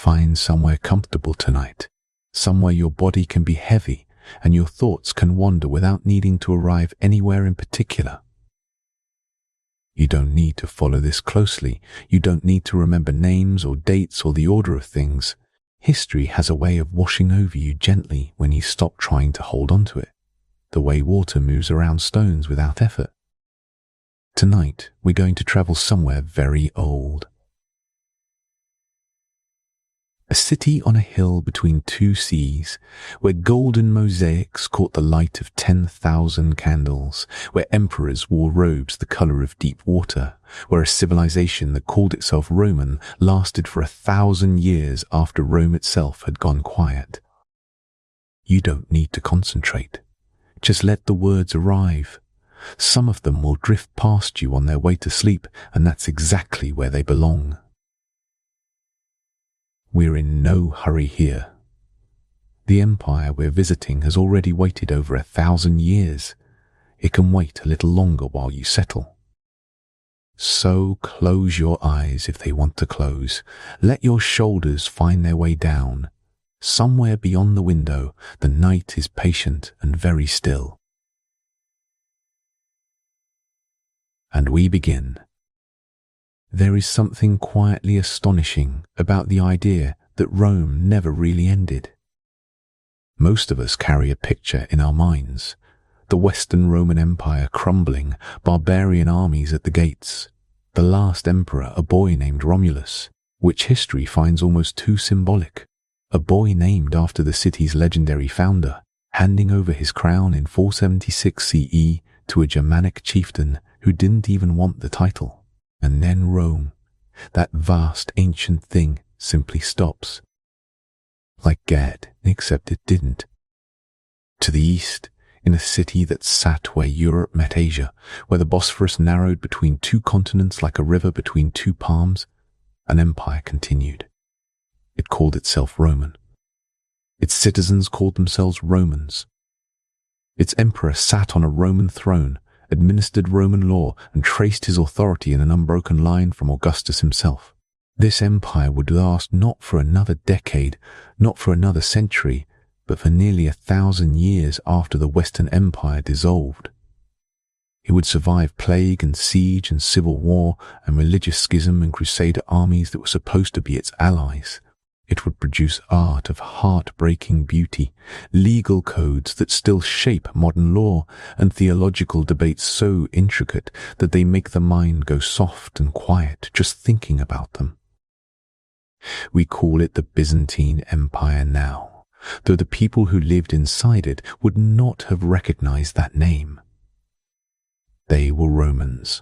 Find somewhere comfortable tonight, somewhere your body can be heavy and your thoughts can wander without needing to arrive anywhere in particular. You don't need to follow this closely. You don't need to remember names or dates or the order of things. History has a way of washing over you gently when you stop trying to hold on to it, the way water moves around stones without effort. Tonight, we're going to travel somewhere very old. A city on a hill between two seas, where golden mosaics caught the light of 10,000 candles, where emperors wore robes the color of deep water, where a civilization that called itself Roman lasted for 1,000 years after Rome itself had gone quiet. You don't need to concentrate. Just let the words arrive. Some of them will drift past you on their way to sleep, and that's exactly where they belong. We're in no hurry here. The empire we're visiting has already waited over 1,000 years. It can wait a little longer while you settle. So close your eyes if they want to close. Let your shoulders find their way down. Somewhere beyond the window, the night is patient and very still. And we begin. There is something quietly astonishing about the idea that Rome never really ended. Most of us carry a picture in our minds, the Western Roman Empire crumbling, barbarian armies at the gates, the last emperor a boy named Romulus, which history finds almost too symbolic, a boy named after the city's legendary founder, handing over his crown in 476 CE to a Germanic chieftain who didn't even want the title. And then Rome, that vast ancient thing, simply stops. Like Gad, except it didn't. To the east, in a city that sat where Europe met Asia, where the Bosphorus narrowed between two continents like a river between two palms, an empire continued. It called itself Roman. Its citizens called themselves Romans. Its emperor sat on a Roman throne, administered Roman law, and traced his authority in an unbroken line from Augustus himself. This empire would last not for another decade, not for another century, but for nearly 1,000 years after the Western Empire dissolved. It would survive plague and siege and civil war and religious schism and crusader armies that were supposed to be its allies. It would produce art of heartbreaking beauty, legal codes that still shape modern law, and theological debates so intricate that they make the mind go soft and quiet just thinking about them. We call it the Byzantine Empire now, though the people who lived inside it would not have recognized that name. They were Romans.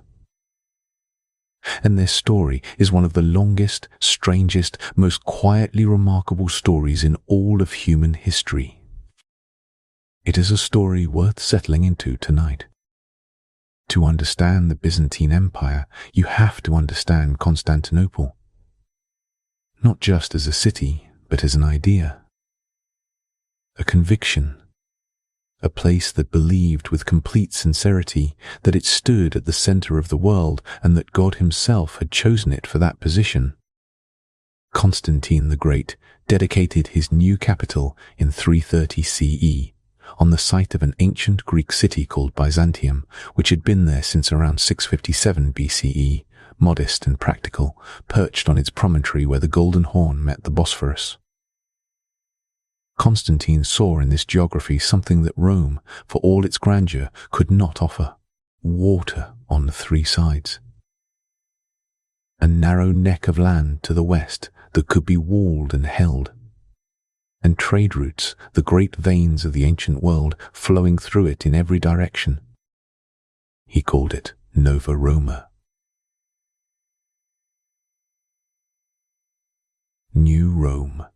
And their story is one of the longest, strangest, most quietly remarkable stories in all of human history. It is a story worth settling into tonight. To understand the Byzantine Empire, you have to understand Constantinople. Not just as a city, but as an idea. A conviction. A place that believed with complete sincerity that it stood at the center of the world and that God himself had chosen it for that position. Constantine the Great dedicated his new capital in 330 CE, on the site of an ancient Greek city called Byzantium, which had been there since around 657 BCE, modest and practical, perched on its promontory where the Golden Horn met the Bosphorus. Constantine saw in this geography something that Rome, for all its grandeur, could not offer: water on the three sides. A narrow neck of land to the west that could be walled and held. And trade routes, the great veins of the ancient world, flowing through it in every direction. He called it Nova Roma. New Rome.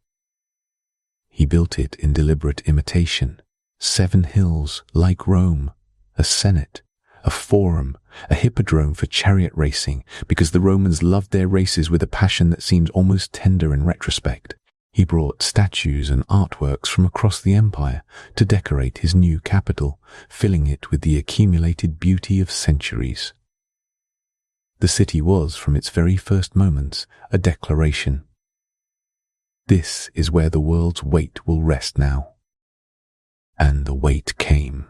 He built it in deliberate imitation. 7 hills like Rome, a senate, a forum, a hippodrome for chariot racing, because the Romans loved their races with a passion that seems almost tender in retrospect. He brought statues and artworks from across the empire to decorate his new capital, filling it with the accumulated beauty of centuries. The city was, from its very first moments, a declaration. This is where the world's weight will rest now. And the weight came.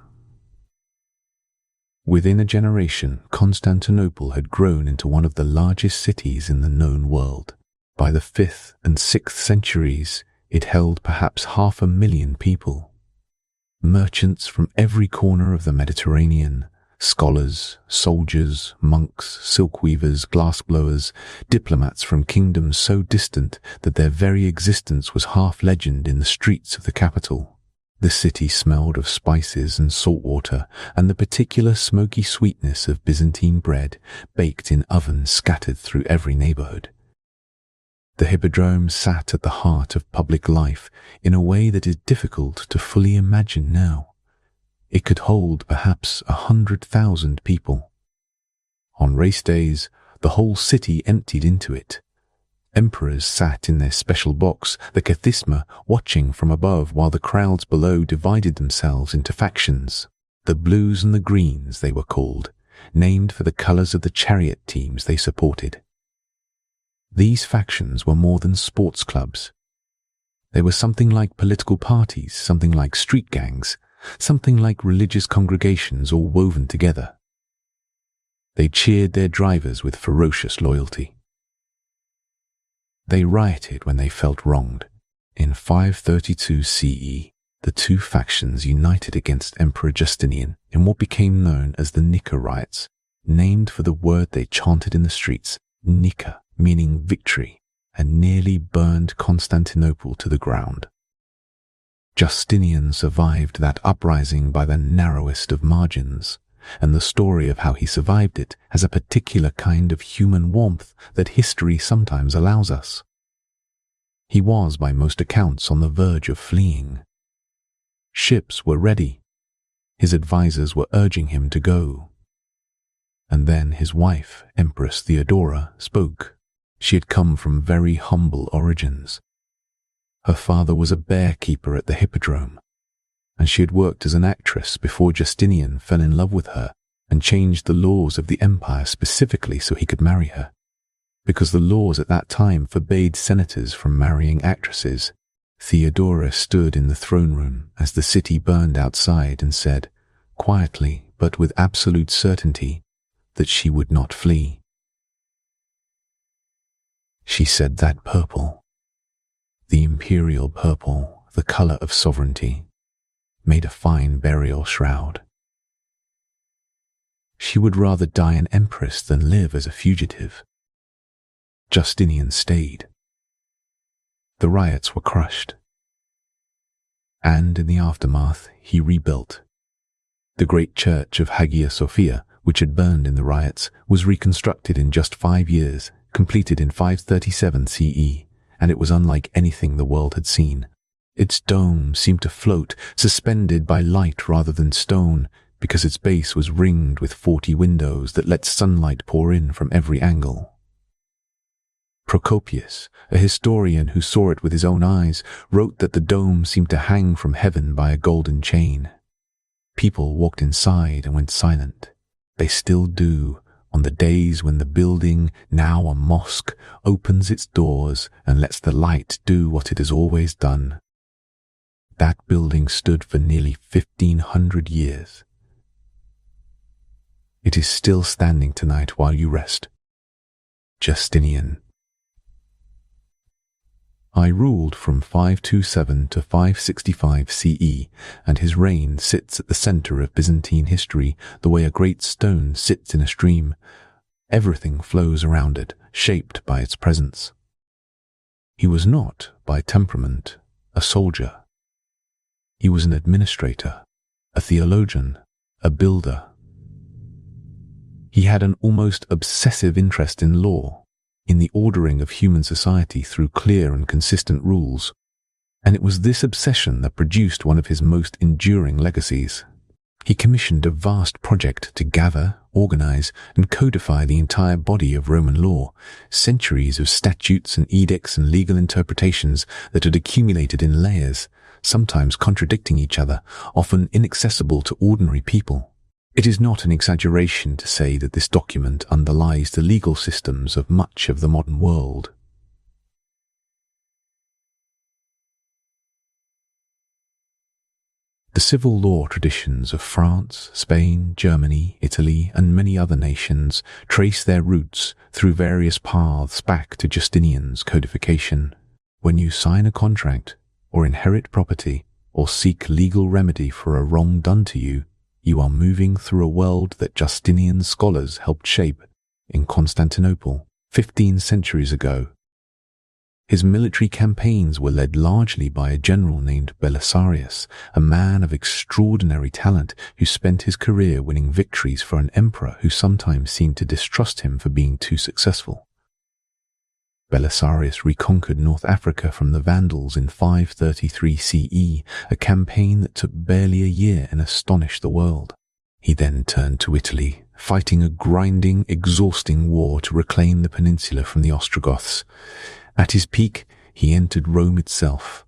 Within a generation, Constantinople had grown into one of the largest cities in the known world. By the 5th and 6th centuries, it held perhaps 500,000 people. Merchants from every corner of the Mediterranean, scholars, soldiers, monks, silk weavers, glassblowers, diplomats from kingdoms so distant that their very existence was half legend in the streets of the capital. The city smelled of spices and salt water and the particular smoky sweetness of Byzantine bread baked in ovens scattered through every neighborhood. The Hippodrome sat at the heart of public life in a way that is difficult to fully imagine now. It could hold perhaps 100,000 people. On race days, the whole city emptied into it. Emperors sat in their special box, the kathisma, watching from above while the crowds below divided themselves into factions. The blues and the greens, they were called, named for the colors of the chariot teams they supported. These factions were more than sports clubs. They were something like political parties, something like street gangs, something like religious congregations all woven together. They cheered their drivers with ferocious loyalty. They rioted when they felt wronged. In 532 CE, the two factions united against Emperor Justinian in what became known as the Nika riots, named for the word they chanted in the streets, Nika, meaning victory, and nearly burned Constantinople to the ground. Justinian survived that uprising by the narrowest of margins, and the story of how he survived it has a particular kind of human warmth that history sometimes allows us. He was, by most accounts, on the verge of fleeing. Ships were ready. His advisors were urging him to go. And then his wife, Empress Theodora, spoke. She had come from very humble origins. Her father was a bear keeper at the Hippodrome, and she had worked as an actress before Justinian fell in love with her and changed the laws of the empire specifically so he could marry her. Because the laws at that time forbade senators from marrying actresses, Theodora stood in the throne room as the city burned outside and said, quietly but with absolute certainty, that she would not flee. She said that purple, the imperial purple, the color of sovereignty, made a fine burial shroud. She would rather die an empress than live as a fugitive. Justinian stayed. The riots were crushed. And in the aftermath, he rebuilt. The great church of Hagia Sophia, which had burned in the riots, was reconstructed in just 5 years, completed in 537 CE, and it was unlike anything the world had seen. Its dome seemed to float, suspended by light rather than stone, because its base was ringed with 40 windows that let sunlight pour in from every angle. Procopius, a historian who saw it with his own eyes, wrote that the dome seemed to hang from heaven by a golden chain. People walked inside and went silent. They still do on the days when the building, now a mosque, opens its doors and lets the light do what it has always done. That building stood for nearly 1,500 years. It is still standing tonight while you rest. Justinian. I ruled from 527 to 565 CE, and his reign sits at the center of Byzantine history the way a great stone sits in a stream. Everything flows around it, shaped by its presence. He was not, by temperament, a soldier. He was an administrator, a theologian, a builder. He had an almost obsessive interest in law, in the ordering of human society through clear and consistent rules, and it was this obsession that produced one of his most enduring legacies. He commissioned a vast project to gather, organize, and codify the entire body of Roman law, centuries of statutes and edicts and legal interpretations that had accumulated in layers, sometimes contradicting each other, often inaccessible to ordinary people. It is not an exaggeration to say that this document underlies the legal systems of much of the modern world. The civil law traditions of France, Spain, Germany, Italy, and many other nations trace their roots through various paths back to Justinian's codification. When you sign a contract, or inherit property, or seek legal remedy for a wrong done to you, you are moving through a world that Justinian scholars helped shape in Constantinople 15 centuries ago. His military campaigns were led largely by a general named Belisarius, a man of extraordinary talent who spent his career winning victories for an emperor who sometimes seemed to distrust him for being too successful. Belisarius reconquered North Africa from the Vandals in 533 CE, a campaign that took barely a year and astonished the world. He then turned to Italy, fighting a grinding, exhausting war to reclaim the peninsula from the Ostrogoths. At his peak, he entered Rome itself,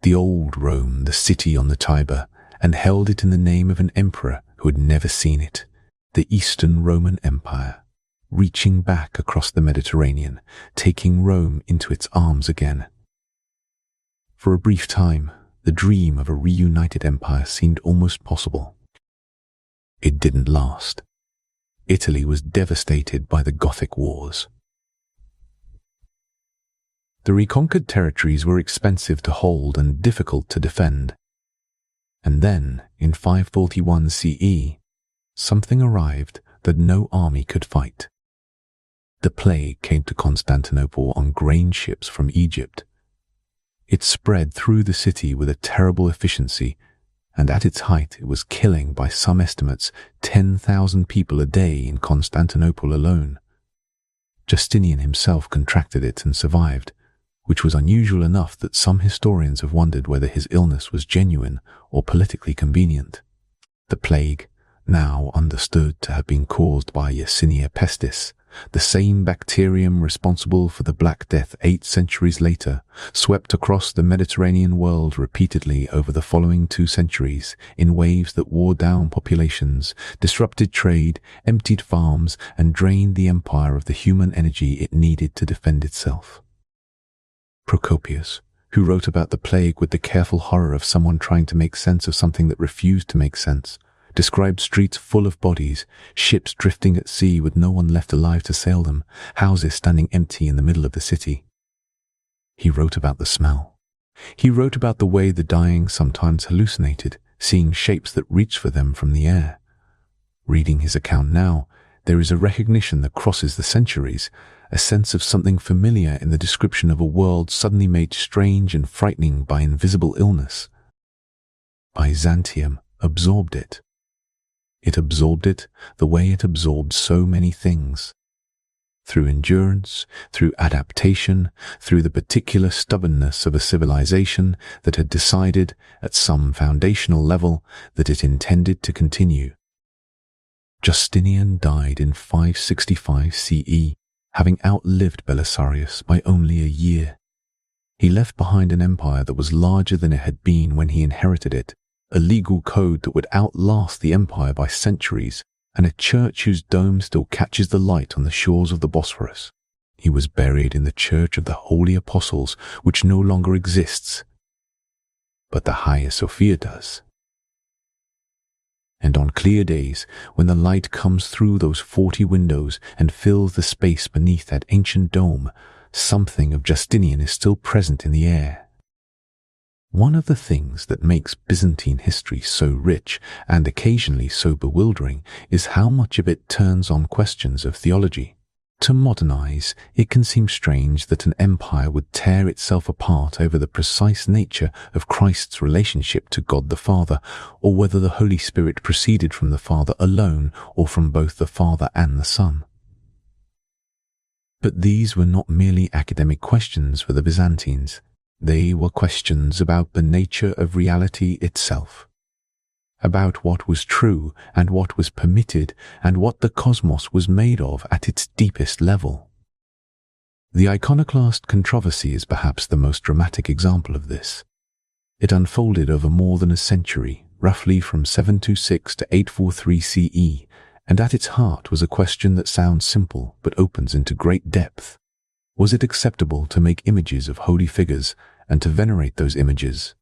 the old Rome, the city on the Tiber, and held it in the name of an emperor who had never seen it, the Eastern Roman Empire, reaching back across the Mediterranean, taking Rome into its arms again. For a brief time, the dream of a reunited empire seemed almost possible. It didn't last. Italy was devastated by the Gothic Wars. The reconquered territories were expensive to hold and difficult to defend. And then, in 541 CE, something arrived that no army could fight. The plague came to Constantinople on grain ships from Egypt. It spread through the city with a terrible efficiency, and at its height it was killing, by some estimates, 10,000 people a day in Constantinople alone. Justinian himself contracted it and survived, which was unusual enough that some historians have wondered whether his illness was genuine or politically convenient. The plague, now understood to have been caused by Yersinia pestis, the same bacterium responsible for the Black Death 8 centuries later, swept across the Mediterranean world repeatedly over the following 2 centuries in waves that wore down populations, disrupted trade, emptied farms, and drained the empire of the human energy it needed to defend itself. Procopius, who wrote about the plague with the careful horror of someone trying to make sense of something that refused to make sense, described streets full of bodies, ships drifting at sea with no one left alive to sail them, houses standing empty in the middle of the city. He wrote about the smell. He wrote about the way the dying sometimes hallucinated, seeing shapes that reached for them from the air. Reading his account now, there is a recognition that crosses the centuries, a sense of something familiar in the description of a world suddenly made strange and frightening by invisible illness. Byzantium absorbed it. It absorbed it the way it absorbed so many things. Through endurance, through adaptation, through the particular stubbornness of a civilization that had decided, at some foundational level, that it intended to continue. Justinian died in 565 CE, having outlived Belisarius by only a year. He left behind an empire that was larger than it had been when he inherited it, a legal code that would outlast the empire by centuries, and a church whose dome still catches the light on the shores of the Bosphorus. He was buried in the Church of the Holy Apostles, which no longer exists, but the Hagia Sophia does. And on clear days, when the light comes through those 40 windows and fills the space beneath that ancient dome, something of Justinian is still present in the air. One of the things that makes Byzantine history so rich and occasionally so bewildering is how much of it turns on questions of theology. To modernize, it can seem strange that an empire would tear itself apart over the precise nature of Christ's relationship to God the Father, or whether the Holy Spirit proceeded from the Father alone or from both the Father and the Son. But these were not merely academic questions for the Byzantines. They were questions about the nature of reality itself, about what was true and what was permitted and what the cosmos was made of at its deepest level. The iconoclast controversy is perhaps the most dramatic example of this. It unfolded over more than a century, roughly from 726 to 843 CE, and at its heart was a question that sounds simple but opens into great depth. Was it acceptable to make images of holy figures and to venerate those images?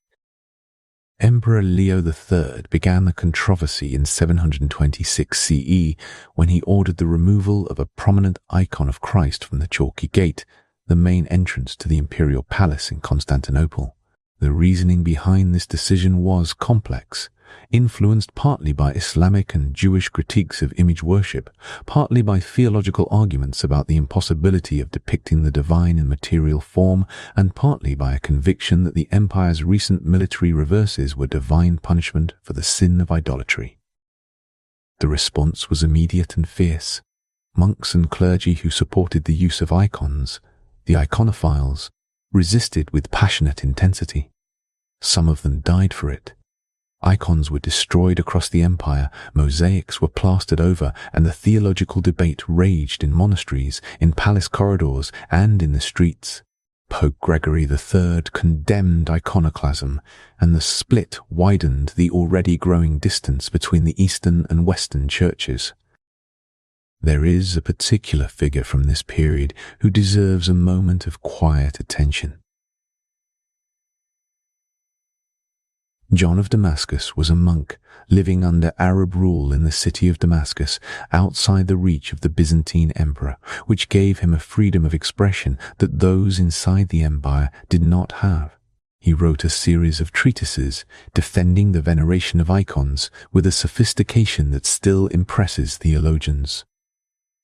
Emperor Leo III began the controversy in 726 CE when he ordered the removal of a prominent icon of Christ from the chalky gate, the main entrance to the imperial palace in Constantinople. The reasoning behind this decision was complex, influenced partly by Islamic and Jewish critiques of image worship, partly by theological arguments about the impossibility of depicting the divine in material form, and partly by a conviction that the empire's recent military reverses were divine punishment for the sin of idolatry. The response was immediate and fierce. Monks and clergy who supported the use of icons, the iconophiles, resisted with passionate intensity. Some of them died for it. Icons were destroyed across the empire, mosaics were plastered over, and the theological debate raged in monasteries, in palace corridors, and in the streets. Pope Gregory III condemned iconoclasm, and the split widened the already growing distance between the Eastern and Western churches. There is a particular figure from this period who deserves a moment of quiet attention. John of Damascus was a monk living under Arab rule in the city of Damascus, outside the reach of the Byzantine Emperor, which gave him a freedom of expression that those inside the empire did not have. He wrote a series of treatises defending the veneration of icons with a sophistication that still impresses theologians.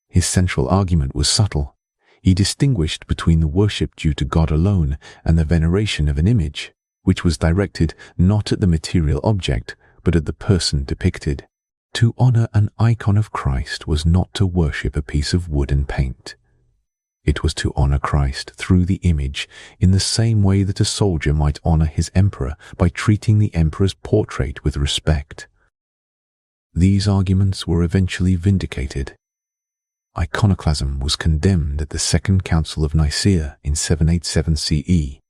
His central argument was subtle. He distinguished between the worship due to God alone and the veneration of an image, which was directed not at the material object, but at the person depicted. To honor an icon of Christ was not to worship a piece of wood and paint. It was to honor Christ through the image, in the same way that a soldier might honor his emperor by treating the emperor's portrait with respect. These arguments were eventually vindicated. Iconoclasm was condemned at the Second Council of Nicaea in 787 CE,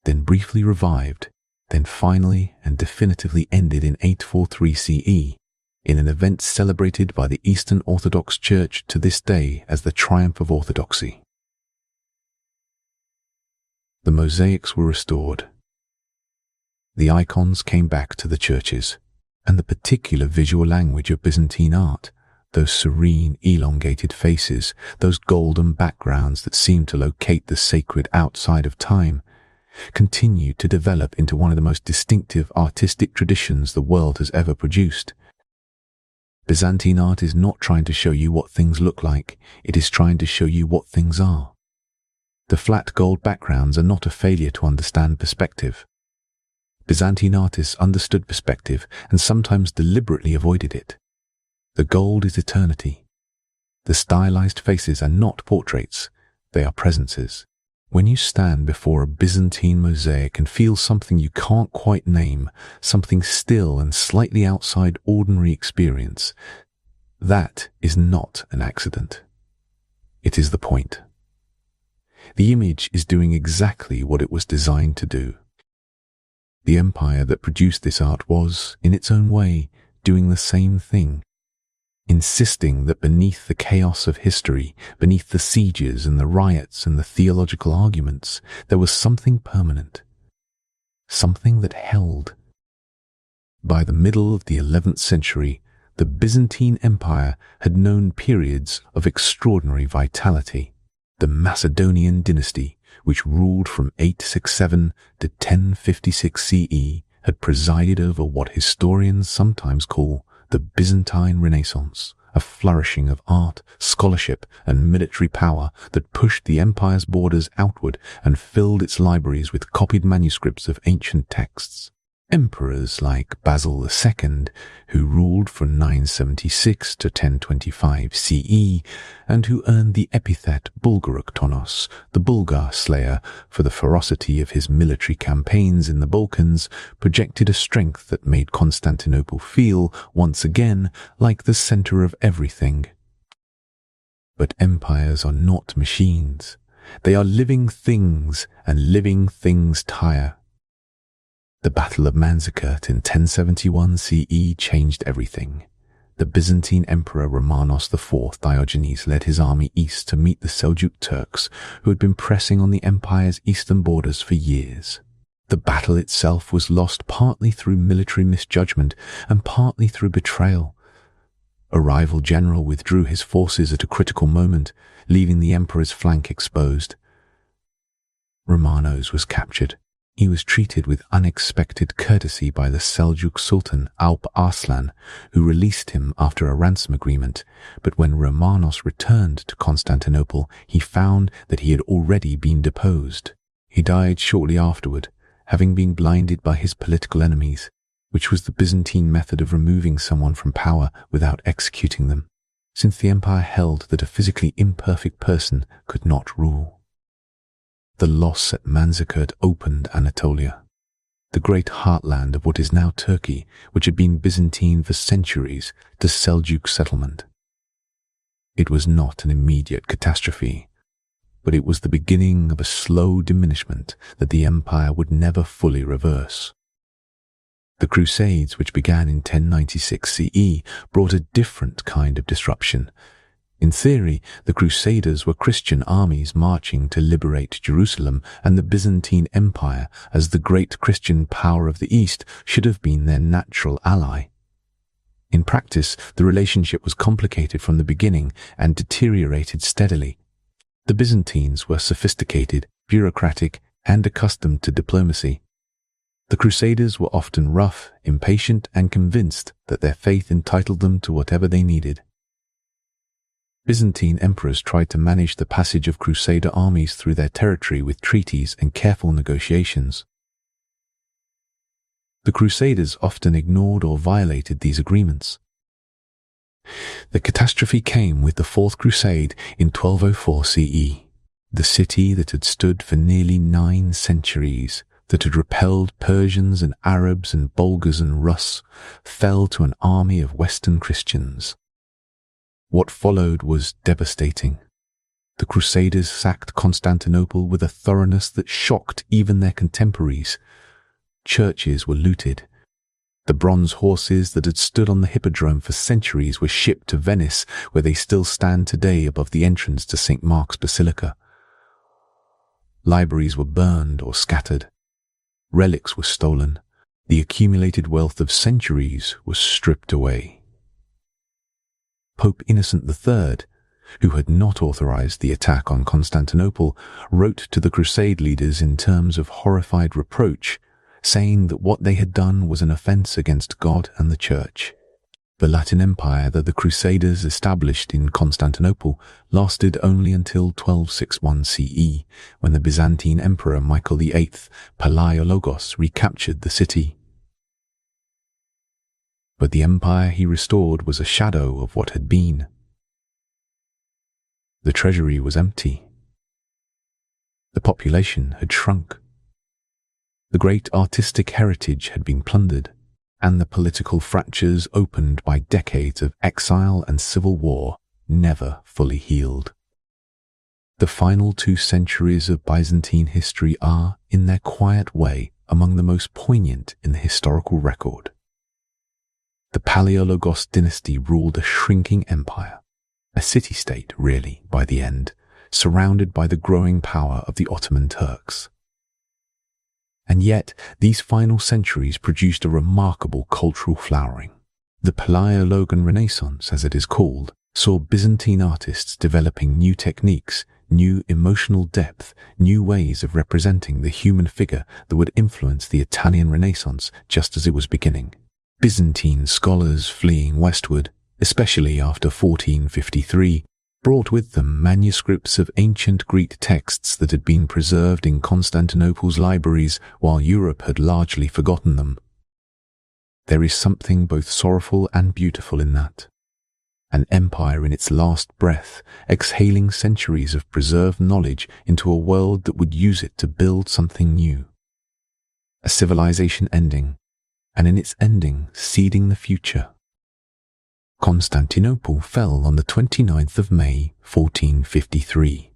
then briefly revived, then finally and definitively ended in 843 CE, in an event celebrated by the Eastern Orthodox Church to this day as the triumph of orthodoxy. The mosaics were restored. The icons came back to the churches, and the particular visual language of Byzantine art, those serene, elongated faces, those golden backgrounds that seemed to locate the sacred outside of time, continued to develop into one of the most distinctive artistic traditions the world has ever produced. Byzantine art is not trying to show you what things look like, it is trying to show you what things are. The flat gold backgrounds are not a failure to understand perspective. Byzantine artists understood perspective and sometimes deliberately avoided it. The gold is eternity. The stylized faces are not portraits, they are presences. When you stand before a Byzantine mosaic and feel something you can't quite name, something still and slightly outside ordinary experience, that is not an accident. It is the point. The image is doing exactly what it was designed to do. The empire that produced this art was, in its own way, doing the same thing, insisting that beneath the chaos of history, beneath the sieges and the riots and the theological arguments, there was something permanent, something that held. By the middle of the 11th century, the Byzantine Empire had known periods of extraordinary vitality. The Macedonian dynasty, which ruled from 867 to 1056 CE, had presided over what historians sometimes call the Byzantine Renaissance, a flourishing of art, scholarship, and military power that pushed the empire's borders outward and filled its libraries with copied manuscripts of ancient texts. Emperors like Basil II, who ruled from 976 to 1025 CE, and who earned the epithet Bulgaroktonos, the Bulgar slayer, for the ferocity of his military campaigns in the Balkans, projected a strength that made Constantinople feel, once again, like the center of everything. But empires are not machines. They are living things, and living things tire. The Battle of Manzikert in 1071 CE changed everything. The Byzantine Emperor Romanos IV Diogenes led his army east to meet the Seljuk Turks, who had been pressing on the empire's eastern borders for years. The battle itself was lost partly through military misjudgment and partly through betrayal. A rival general withdrew his forces at a critical moment, leaving the emperor's flank exposed. Romanos was captured. He was treated with unexpected courtesy by the Seljuk Sultan Alp Arslan, who released him after a ransom agreement, but when Romanos returned to Constantinople, he found that he had already been deposed. He died shortly afterward, having been blinded by his political enemies, which was the Byzantine method of removing someone from power without executing them, since the empire held that a physically imperfect person could not rule. The loss at Manzikert opened Anatolia, the great heartland of what is now Turkey, which had been Byzantine for centuries, to Seljuk settlement. It was not an immediate catastrophe, but it was the beginning of a slow diminishment that the empire would never fully reverse. The Crusades, which began in 1096 CE, brought a different kind of disruption. In theory, the Crusaders were Christian armies marching to liberate Jerusalem, and the Byzantine Empire, as the great Christian power of the East, should have been their natural ally. In practice, the relationship was complicated from the beginning and deteriorated steadily. The Byzantines were sophisticated, bureaucratic, and accustomed to diplomacy. The Crusaders were often rough, impatient, and convinced that their faith entitled them to whatever they needed. Byzantine emperors tried to manage the passage of Crusader armies through their territory with treaties and careful negotiations. The Crusaders often ignored or violated these agreements. The catastrophe came with the Fourth Crusade in 1204 CE. The city that had stood for nearly 9 centuries, that had repelled Persians and Arabs and Bulgars and Rus, fell to an army of Western Christians. What followed was devastating. The Crusaders sacked Constantinople with a thoroughness that shocked even their contemporaries. Churches were looted. The bronze horses that had stood on the hippodrome for centuries were shipped to Venice, where they still stand today above the entrance to St. Mark's Basilica. Libraries were burned or scattered. Relics were stolen. The accumulated wealth of centuries was stripped away. Pope Innocent III, who had not authorized the attack on Constantinople, wrote to the Crusade leaders in terms of horrified reproach, saying that what they had done was an offense against God and the Church. The Latin Empire that the Crusaders established in Constantinople lasted only until 1261 CE, when the Byzantine Emperor Michael VIII Palaiologos recaptured the city. But the empire he restored was a shadow of what had been. The treasury was empty. The population had shrunk. The great artistic heritage had been plundered, and the political fractures opened by decades of exile and civil war never fully healed. The final 2 centuries of Byzantine history are, in their quiet way, among the most poignant in the historical record. The Palaiologos dynasty ruled a shrinking empire, a city-state really by the end, surrounded by the growing power of the Ottoman Turks. And yet, these final centuries produced a remarkable cultural flowering. The Palaiologan Renaissance, as it is called, saw Byzantine artists developing new techniques, new emotional depth, new ways of representing the human figure that would influence the Italian Renaissance just as it was beginning. Byzantine scholars fleeing westward, especially after 1453, brought with them manuscripts of ancient Greek texts that had been preserved in Constantinople's libraries while Europe had largely forgotten them. There is something both sorrowful and beautiful in that. An empire in its last breath, exhaling centuries of preserved knowledge into a world that would use it to build something new. A civilization ending, and in its ending seeding the future. Constantinople fell on the 29th of May, 1453.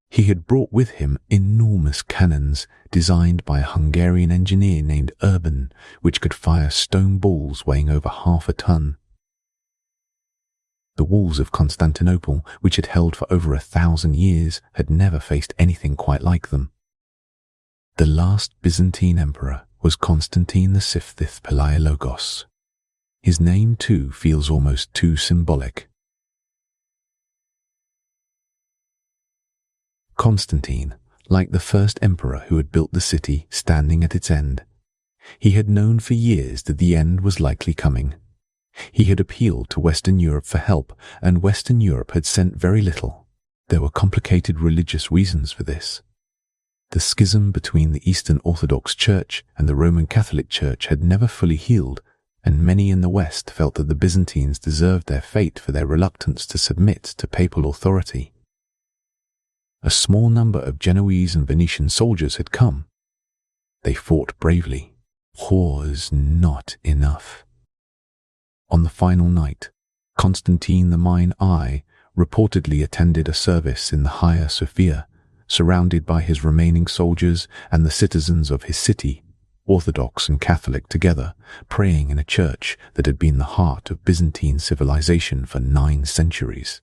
He had brought with him enormous cannons designed by a Hungarian engineer named Urban, which could fire stone balls weighing over half a ton. The walls of Constantinople, which had held for over 1,000 years, had never faced anything quite like them. The last Byzantine emperor was Constantine the Sifth Palaiologos. His name too feels almost too symbolic. Constantine, like the first emperor who had built the city standing at its end, he had known for years that the end was likely coming. He had appealed to Western Europe for help, and Western Europe had sent very little. There were complicated religious reasons for this. The schism between the Eastern Orthodox Church and the Roman Catholic Church had never fully healed, and many in the West felt that the Byzantines deserved their fate for their reluctance to submit to papal authority. A small number of Genoese and Venetian soldiers had come. They fought bravely. War was not enough. On the final night, Constantine the Mine I reportedly attended a service in the Hagia Sophia, surrounded by his remaining soldiers and the citizens of his city, Orthodox and Catholic together, praying in a church that had been the heart of Byzantine civilization for 9 centuries.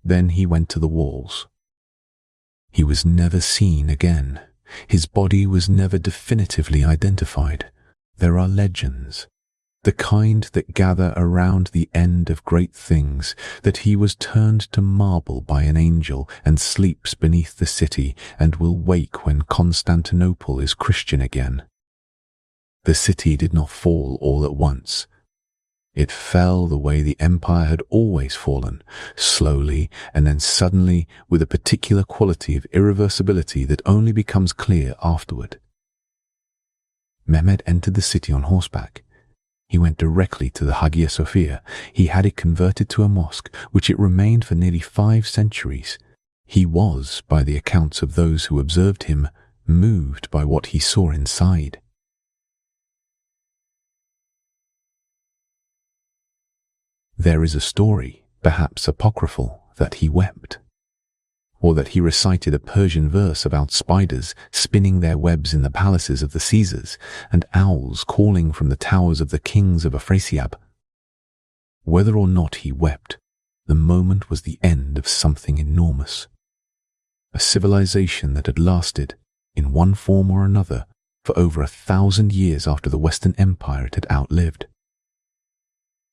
Then he went to the walls. He was never seen again. His body was never definitively identified. There are legends, the kind that gather around the end of great things, that he was turned to marble by an angel and sleeps beneath the city and will wake when Constantinople is Christian again. The city did not fall all at once. It fell the way the empire had always fallen, slowly and then suddenly, with a particular quality of irreversibility that only becomes clear afterward. Mehmed entered the city on horseback. He went directly to the Hagia Sophia. He had it converted to a mosque, which it remained for nearly 5 centuries. He was, by the accounts of those who observed him, moved by what he saw inside. There is a story, perhaps apocryphal, that he wept, or that he recited a Persian verse about spiders spinning their webs in the palaces of the Caesars and owls calling from the towers of the kings of Afrasiab. Whether or not he wept, the moment was the end of something enormous. A civilization that had lasted, in one form or another, for over 1,000 years after the Western Empire it had outlived.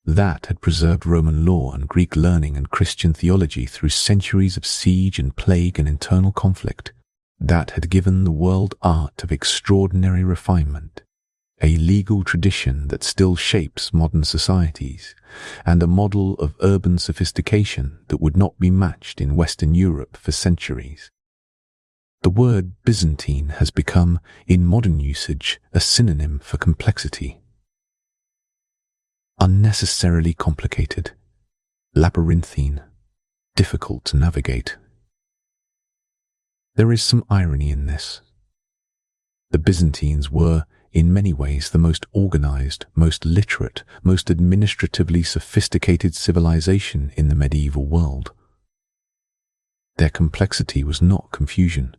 That had preserved Roman law and Greek learning and Christian theology through centuries of siege and plague and internal conflict. That had given the world art of extraordinary refinement, a legal tradition that still shapes modern societies, and a model of urban sophistication that would not be matched in Western Europe for centuries. The word Byzantine has become, in modern usage, a synonym for complexity. Unnecessarily complicated, labyrinthine, difficult to navigate. There is some irony in this. The Byzantines were, in many ways, the most organized, most literate, most administratively sophisticated civilization in the medieval world. Their complexity was not confusion.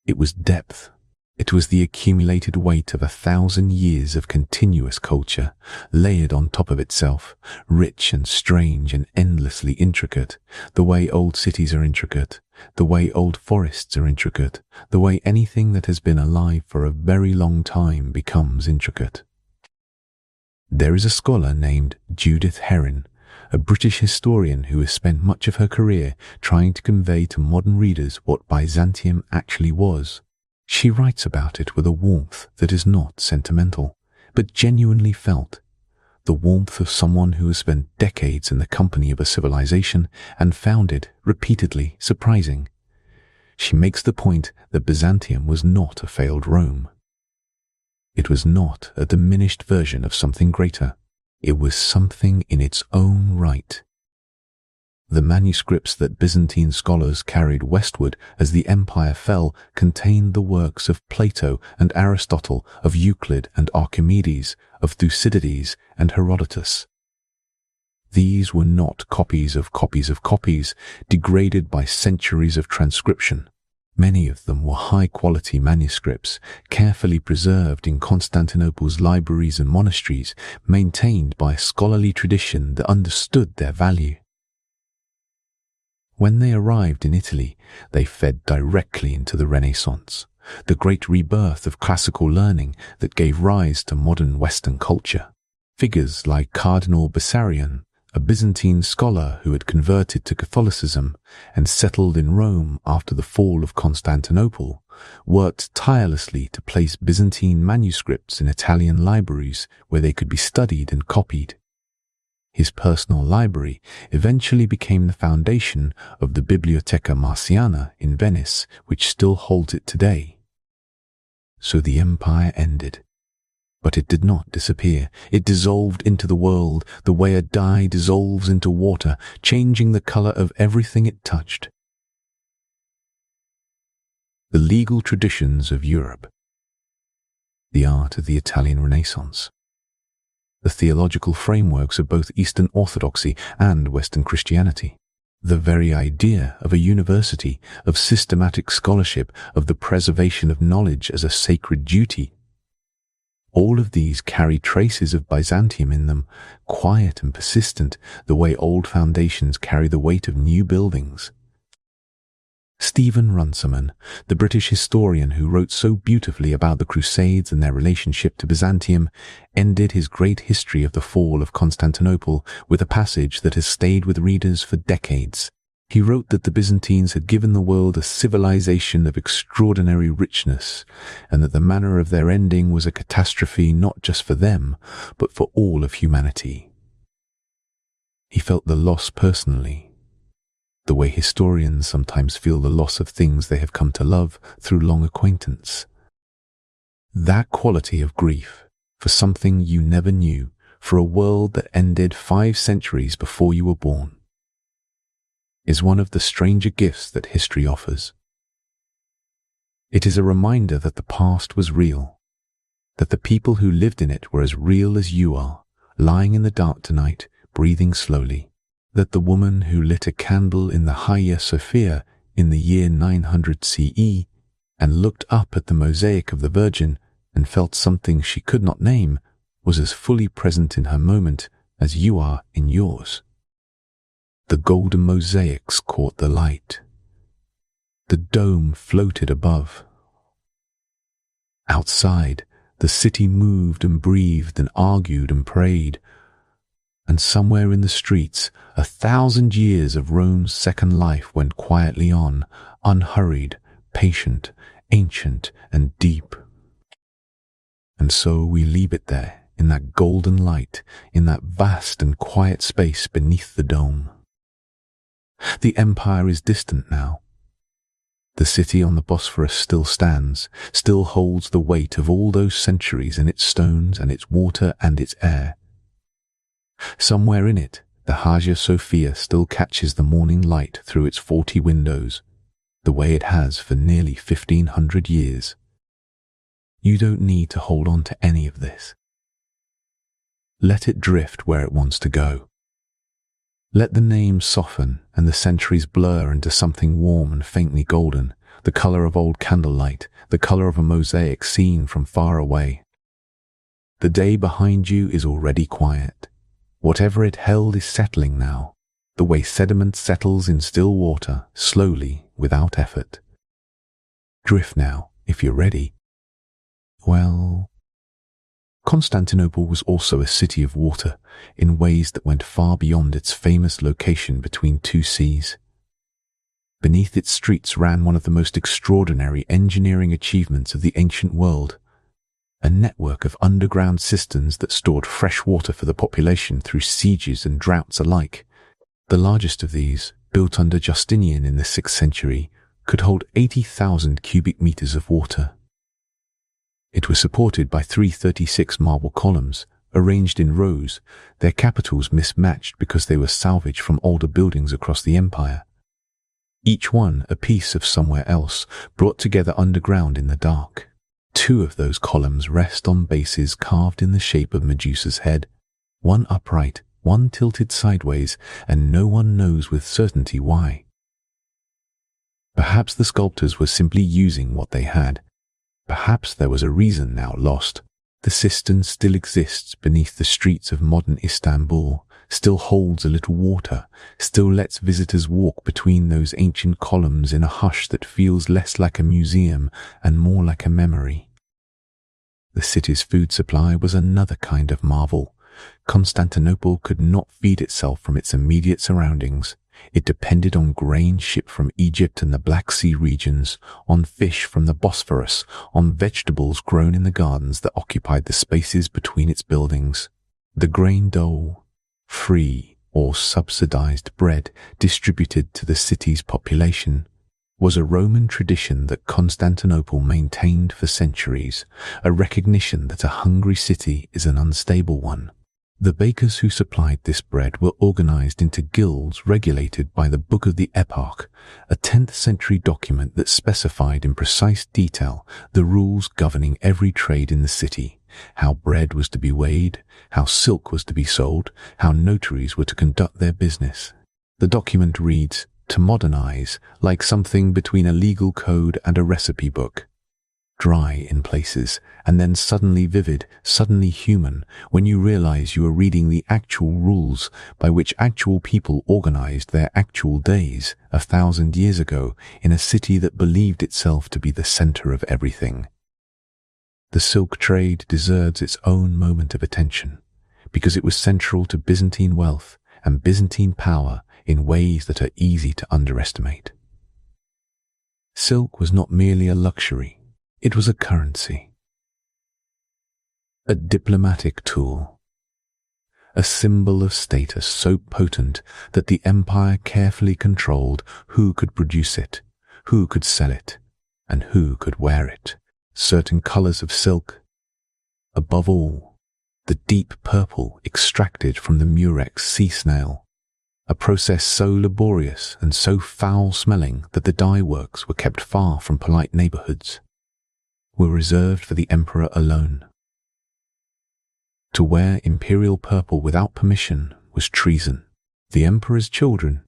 It was depth. It was the accumulated weight of 1,000 years of continuous culture, layered on top of itself, rich and strange and endlessly intricate, the way old cities are intricate, the way old forests are intricate, the way anything that has been alive for a very long time becomes intricate. There is a scholar named Judith Herrin, a British historian who has spent much of her career trying to convey to modern readers what Byzantium actually was. She writes about it with a warmth that is not sentimental, but genuinely felt, the warmth of someone who has spent decades in the company of a civilization and found it repeatedly surprising. She makes the point that Byzantium was not a failed Rome. It was not a diminished version of something greater. It was something in its own right. The manuscripts that Byzantine scholars carried westward as the empire fell contained the works of Plato and Aristotle, of Euclid and Archimedes, of Thucydides and Herodotus. These were not copies of copies of copies, degraded by centuries of transcription. Many of them were high-quality manuscripts, carefully preserved in Constantinople's libraries and monasteries, maintained by a scholarly tradition that understood their value. When they arrived in Italy, they fed directly into the Renaissance, the great rebirth of classical learning that gave rise to modern Western culture. Figures like Cardinal Bessarion, a Byzantine scholar who had converted to Catholicism and settled in Rome after the fall of Constantinople, worked tirelessly to place Byzantine manuscripts in Italian libraries where they could be studied and copied. His personal library eventually became the foundation of the Biblioteca Marciana in Venice, which still holds it today. So the empire ended. But it did not disappear. It dissolved into the world the way a dye dissolves into water, changing the color of everything it touched. The legal traditions of Europe. The art of the Italian Renaissance. The theological frameworks of both Eastern Orthodoxy and Western Christianity. The very idea of a university, of systematic scholarship, of the preservation of knowledge as a sacred duty. All of these carry traces of Byzantium in them, quiet and persistent, the way old foundations carry the weight of new buildings. Stephen Runciman, the British historian who wrote so beautifully about the Crusades and their relationship to Byzantium, ended his great history of the fall of Constantinople with a passage that has stayed with readers for decades. He wrote that the Byzantines had given the world a civilization of extraordinary richness, and that the manner of their ending was a catastrophe not just for them, but for all of humanity. He felt the loss personally, the way historians sometimes feel the loss of things they have come to love through long acquaintance. That quality of grief for something you never knew, for a world that ended 5 centuries before you were born, is one of the stranger gifts that history offers. It is a reminder that the past was real, that the people who lived in it were as real as you are, lying in the dark tonight, breathing slowly, that the woman who lit a candle in the Hagia Sophia in the year 900 CE and looked up at the mosaic of the Virgin and felt something she could not name was as fully present in her moment as you are in yours. The golden mosaics caught the light. The dome floated above. Outside, the city moved and breathed and argued and prayed. And somewhere in the streets, 1,000 years of Rome's second life went quietly on, unhurried, patient, ancient, and deep. And so we leave it there, in that golden light, in that vast and quiet space beneath the dome. The empire is distant now. The city on the Bosphorus still stands, still holds the weight of all those centuries in its stones and its water and its air. Somewhere in it, the Hagia Sophia still catches the morning light through its 40 windows, the way it has for nearly 1,500 years. You don't need to hold on to any of this. Let it drift where it wants to go. Let the names soften and the centuries blur into something warm and faintly golden, the color of old candlelight, the color of a mosaic seen from far away. The day behind you is already quiet. Whatever it held is settling now, the way sediment settles in still water, slowly, without effort. Drift now, if you're ready. Well, Constantinople was also a city of water in ways that went far beyond its famous location between 2 seas. Beneath its streets ran one of the most extraordinary engineering achievements of the ancient world, a network of underground cisterns that stored fresh water for the population through sieges and droughts alike. The largest of these, built under Justinian in the 6th century, could hold 80,000 cubic meters of water. It was supported by 336 marble columns, arranged in rows, their capitals mismatched because they were salvaged from older buildings across the empire. Each one a piece of somewhere else, brought together underground in the dark. 2 of those columns rest on bases carved in the shape of Medusa's head, one upright, one tilted sideways, and no one knows with certainty why. Perhaps the sculptors were simply using what they had. Perhaps there was a reason now lost. The cistern still exists beneath the streets of modern Istanbul, still holds a little water, still lets visitors walk between those ancient columns in a hush that feels less like a museum and more like a memory. The city's food supply was another kind of marvel. Constantinople could not feed itself from its immediate surroundings. It depended on grain shipped from Egypt and the Black Sea regions, on fish from the Bosphorus, on vegetables grown in the gardens that occupied the spaces between its buildings. The grain dole, free or subsidized bread distributed to the city's population, was a Roman tradition that Constantinople maintained for centuries, a recognition that a hungry city is an unstable one. The bakers who supplied this bread were organized into guilds regulated by the Book of the Eparch, a 10th century document that specified in precise detail the rules governing every trade in the city, how bread was to be weighed, how silk was to be sold, how notaries were to conduct their business. The document reads, to modernize, like something between a legal code and a recipe book. Dry in places, and then suddenly vivid, suddenly human, when you realize you are reading the actual rules by which actual people organized their actual days 1,000 years ago in a city that believed itself to be the center of everything. The silk trade deserves its own moment of attention, because it was central to Byzantine wealth and Byzantine power in ways that are easy to underestimate. Silk was not merely a luxury. It was a currency, a diplomatic tool, a symbol of status so potent that the empire carefully controlled who could produce it, who could sell it, and who could wear it. Certain colors of silk, above all, the deep purple extracted from the murex sea snail, a process so laborious and so foul-smelling that the dye works were kept far from polite neighborhoods, were reserved for the emperor alone. To wear imperial purple without permission was treason. The emperor's children,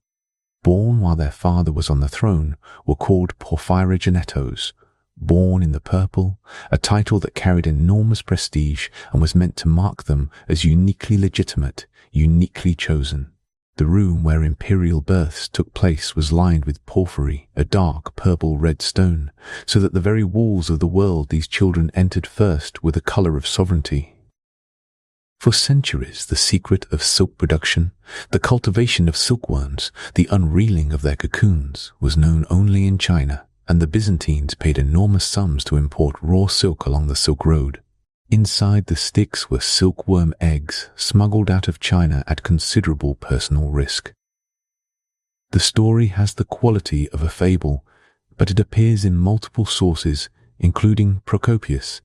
born while their father was on the throne, were called porphyrogenetos, born in the purple, a title that carried enormous prestige and was meant to mark them as uniquely legitimate, uniquely chosen. The room where imperial births took place was lined with porphyry, a dark purple-red stone, so that the very walls of the world these children entered first were the color of sovereignty. For centuries, the secret of silk production, the cultivation of silkworms, the unreeling of their cocoons, was known only in China, and the Byzantines paid enormous sums to import raw silk along the Silk Road. Inside the sticks were silkworm eggs smuggled out of China at considerable personal risk. The story has the quality of a fable, but it appears in multiple sources, including Procopius,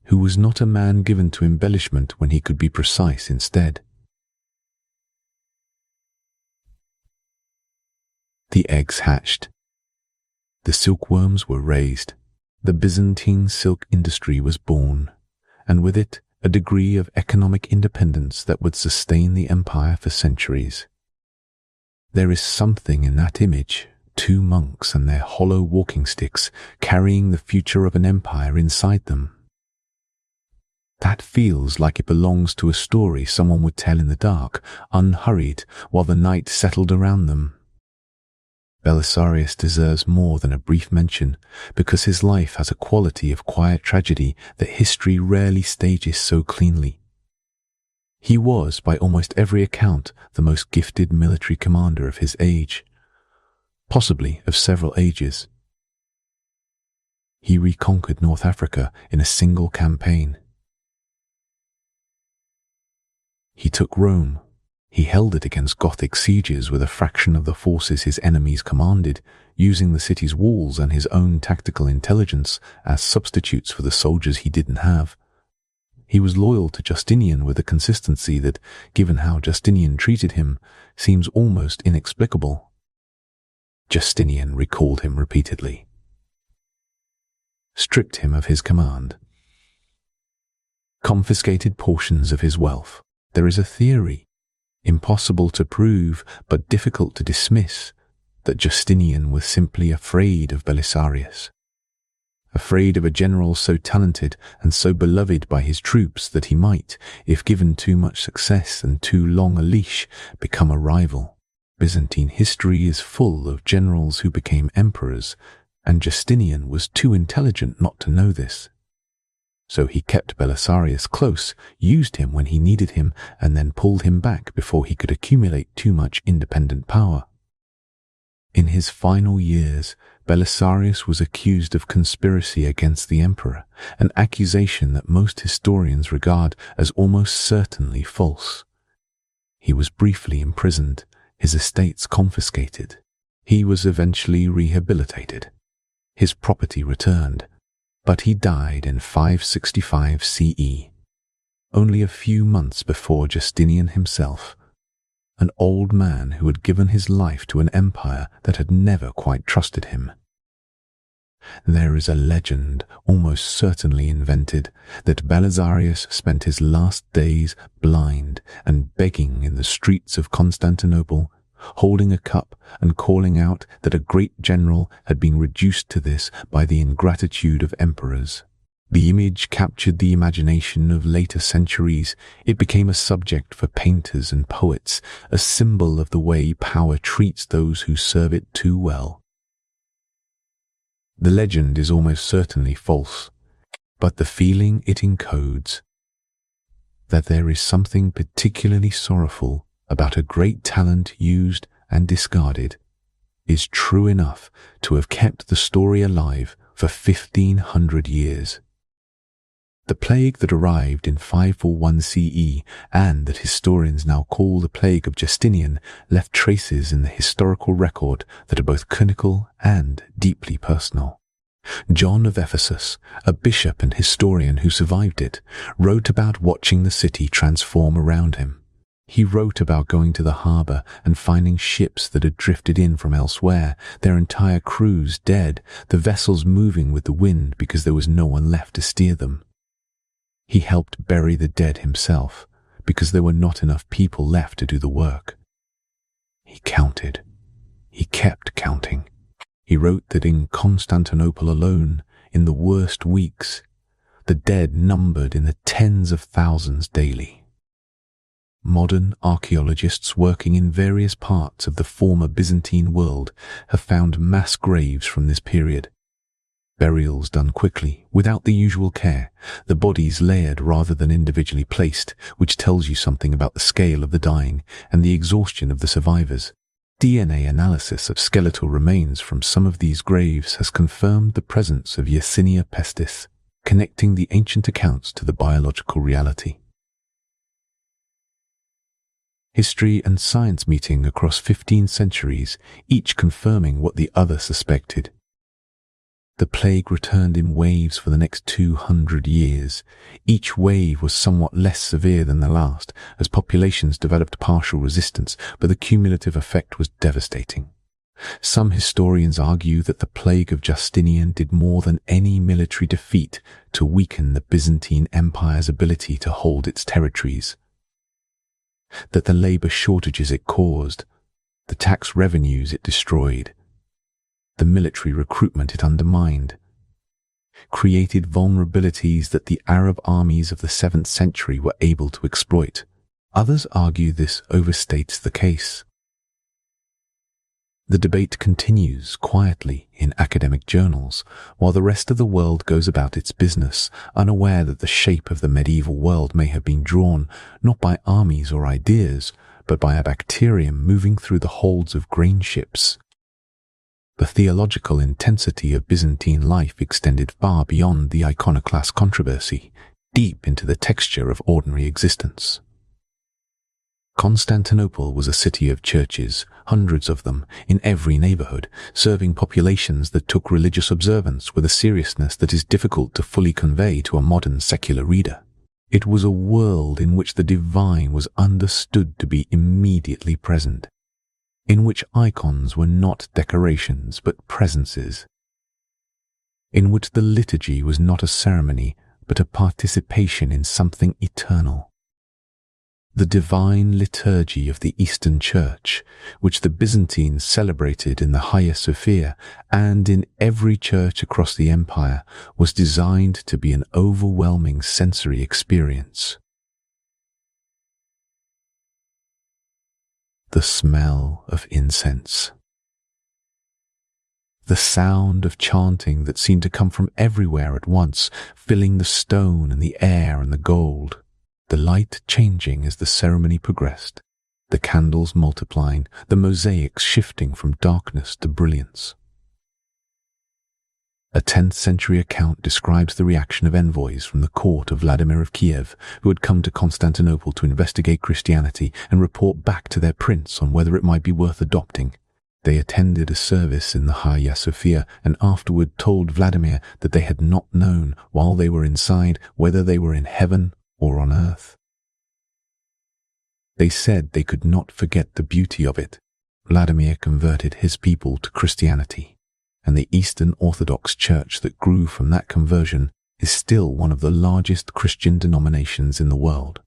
who was not a man given to embellishment when he could be precise instead. The eggs hatched. The silkworms were raised. The Byzantine silk industry was born, and with it a degree of economic independence that would sustain the empire for centuries. There is something in that image, two monks and their hollow walking sticks carrying the future of an empire inside them. That feels like it belongs to a story someone would tell in the dark, unhurried, while the night settled around them. Belisarius deserves more than a brief mention, because his life has a quality of quiet tragedy that history rarely stages so cleanly. He was, by almost every account, the most gifted military commander of his age, possibly of several ages. He reconquered North Africa in a single campaign. He took Rome. He held it against Gothic sieges with a fraction of the forces his enemies commanded, using the city's walls and his own tactical intelligence as substitutes for the soldiers he didn't have. He was loyal to Justinian with a consistency that, given how Justinian treated him, seems almost inexplicable. Justinian recalled him repeatedly, stripped him of his command, confiscated portions of his wealth. There is a theory, impossible to prove but difficult to dismiss, that Justinian was simply afraid of Belisarius. afraid of a general so talented and so beloved by his troops that he might, if given too much success and too long a leash, become a rival. Byzantine history is full of generals who became emperors, and Justinian was too intelligent not to know this. So he kept Belisarius close, used him when he needed him, and then pulled him back before he could accumulate too much independent power. In his final years, Belisarius was accused of conspiracy against the emperor, an accusation that most historians regard as almost certainly false. He was briefly imprisoned, his estates confiscated. He was eventually rehabilitated, his property returned, but he died in 565 CE, only a few months before Justinian himself, an old man who had given his life to an empire that had never quite trusted him. There is a legend, almost certainly invented, that Belisarius spent his last days blind and begging in the streets of Constantinople, holding a cup and calling out that a great general had been reduced to this by the ingratitude of emperors. The image captured the imagination of later centuries. It became a subject for painters and poets, a symbol of the way power treats those who serve it too well. The legend is almost certainly false, but the feeling it encodes, that there is something particularly sorrowful about a great talent used and discarded, is true enough to have kept the story alive for 1500 years. The plague that arrived in 541 CE and that historians now call the plague of Justinian left traces in the historical record that are both clinical and deeply personal. John of Ephesus, a bishop and historian who survived it, wrote about watching the city transform around him. He wrote about going to the harbour and finding ships that had drifted in from elsewhere, their entire crews dead, the vessels moving with the wind because there was no one left to steer them. He helped bury the dead himself, because there were not enough people left to do the work. He counted. He kept counting. He wrote that in Constantinople alone, in the worst weeks, the dead numbered in the tens of thousands daily. Modern archaeologists working in various parts of the former Byzantine world have found mass graves from this period. Burials done quickly, without the usual care, the bodies layered rather than individually placed, which tells you something about the scale of the dying and the exhaustion of the survivors. DNA analysis of skeletal remains from some of these graves has confirmed the presence of Yersinia pestis, connecting the ancient accounts to the biological reality. History and science meeting across 15 centuries, each confirming what the other suspected. The plague returned in waves for the next 200 years. Each wave was somewhat less severe than the last, as populations developed partial resistance, but the cumulative effect was devastating. Some historians argue that the plague of Justinian did more than any military defeat to weaken the Byzantine Empire's ability to hold its territories. That the labor shortages it caused, the tax revenues it destroyed, the military recruitment it undermined, created vulnerabilities that the Arab armies of the 7th century were able to exploit. Others argue this overstates the case. The debate continues quietly in academic journals, while the rest of the world goes about its business, unaware that the shape of the medieval world may have been drawn not by armies or ideas, but by a bacterium moving through the holds of grain ships. The theological intensity of Byzantine life extended far beyond the iconoclast controversy, deep into the texture of ordinary existence. Constantinople was a city of churches, hundreds of them, in every neighborhood, serving populations that took religious observance with a seriousness that is difficult to fully convey to a modern secular reader. It was a world in which the divine was understood to be immediately present, in which icons were not decorations but presences, in which the liturgy was not a ceremony but a participation in something eternal. The divine liturgy of the Eastern Church, which the Byzantines celebrated in the Hagia Sophia and in every church across the empire, was designed to be an overwhelming sensory experience. The smell of incense. The sound of chanting that seemed to come from everywhere at once, filling the stone and the air and the gold. The light changing as the ceremony progressed, the candles multiplying, the mosaics shifting from darkness to brilliance. A 10th century account describes the reaction of envoys from the court of Vladimir of Kiev, who had come to Constantinople to investigate Christianity and report back to their prince on whether it might be worth adopting. They attended a service in the Hagia Sophia and afterward told Vladimir that they had not known while they were inside whether they were in heaven or on earth. They said they could not forget the beauty of it. Vladimir converted his people to Christianity, and the Eastern Orthodox Church that grew from that conversion is still one of the largest Christian denominations in the world,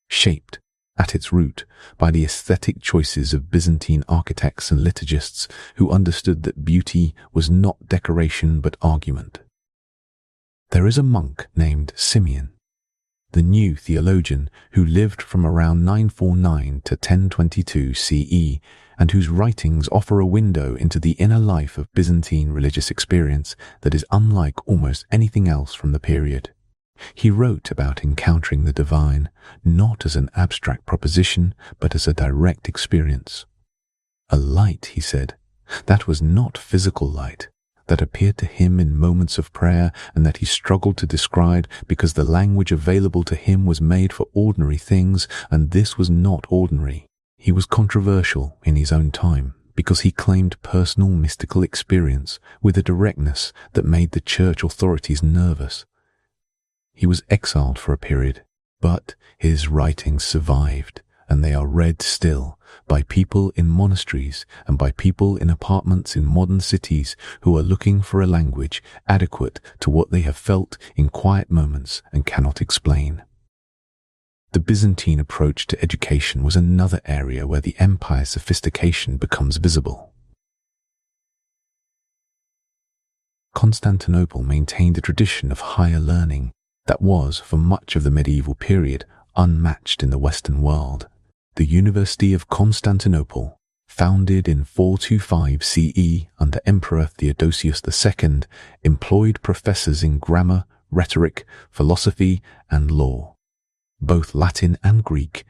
shaped at its root by the aesthetic choices of Byzantine architects and liturgists who understood that beauty was not decoration but argument. There is a monk named Simeon, the new theologian who lived from around 949 to 1022 CE, and whose writings offer a window into the inner life of Byzantine religious experience that is unlike almost anything else from the period. He wrote about encountering the divine, not as an abstract proposition, but as a direct experience. A light, he said, that was not physical light, that appeared to him in moments of prayer and that he struggled to describe because the language available to him was made for ordinary things, and this was not ordinary. He was controversial in his own time because he claimed personal mystical experience with a directness that made the church authorities nervous. He was exiled for a period, but his writings survived, and they are read still by people in monasteries and by people in apartments in modern cities who are looking for a language adequate to what they have felt in quiet moments and cannot explain. The Byzantine approach to education was another area where the empire's sophistication becomes visible. Constantinople maintained a tradition of higher learning that was, for much of the medieval period, unmatched in the Western world. The University of Constantinople, founded in 425 CE under Emperor Theodosius II, employed professors in grammar, rhetoric, philosophy, and law, both Latin and Greek,